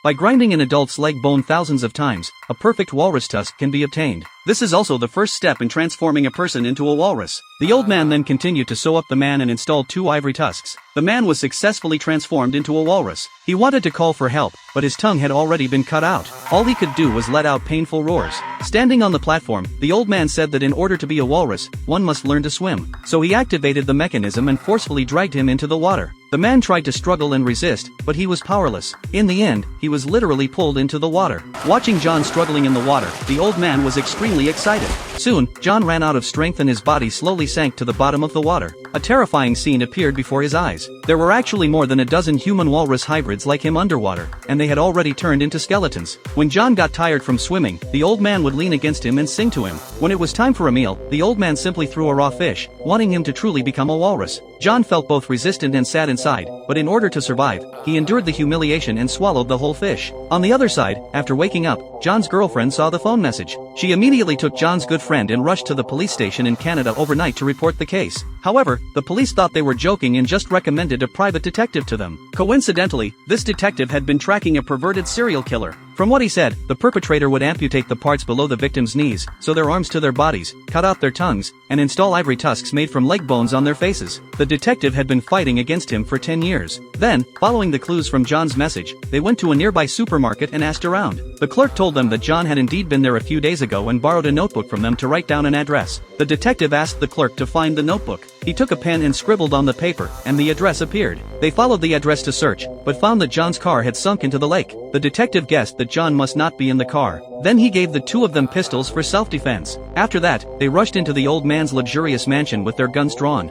By grinding an adult's leg bone thousands of times, a perfect walrus tusk can be obtained. This is also the first step in transforming a person into a walrus. The old man then continued to sew up the man and installed 2 ivory tusks. The man was successfully transformed into a walrus. He wanted to call for help, but his tongue had already been cut out. All he could do was let out painful roars. Standing on the platform, the old man said that in order to be a walrus, one must learn to swim. So he activated the mechanism and forcefully dragged him into the water. The man tried to struggle and resist, but he was powerless. In the end, he was literally pulled into the water. Watching John struggling in the water, the old man was extremely excited. Soon, John ran out of strength and his body slowly sank to the bottom of the water. A terrifying scene appeared before his eyes. There were actually more than a dozen human walrus hybrids like him underwater, and they had already turned into skeletons. When John got tired from swimming, the old man would lean against him and sing to him. When it was time for a meal, the old man simply threw a raw fish, wanting him to truly become a walrus. John felt both resistant and sad inside, but in order to survive, he endured the humiliation and swallowed the whole fish. On the other side, after waking up, John's girlfriend saw the phone message. She immediately took John's good friend and rushed to the police station in Canada overnight to report the case. However, the police thought they were joking and just recommended a private detective to them. Coincidentally, this detective had been tracking a perverted serial killer. From what he said, the perpetrator would amputate the parts below the victim's knees, sew their arms to their bodies, cut out their tongues, and install ivory tusks made from leg bones on their faces. The detective had been fighting against him for 10 years. Then, following the clues from John's message, they went to a nearby supermarket and asked around. The clerk told them that John had indeed been there a few days ago and borrowed a notebook from them to write down an address. The detective asked the clerk to find the notebook. He took a pen and scribbled on the paper, and the address appeared. They followed the address to search, but found that John's car had sunk into the lake. The detective guessed that John must not be in the car. Then he gave the 2 of them pistols for self-defense. After that, they rushed into the old man's luxurious mansion with their guns drawn.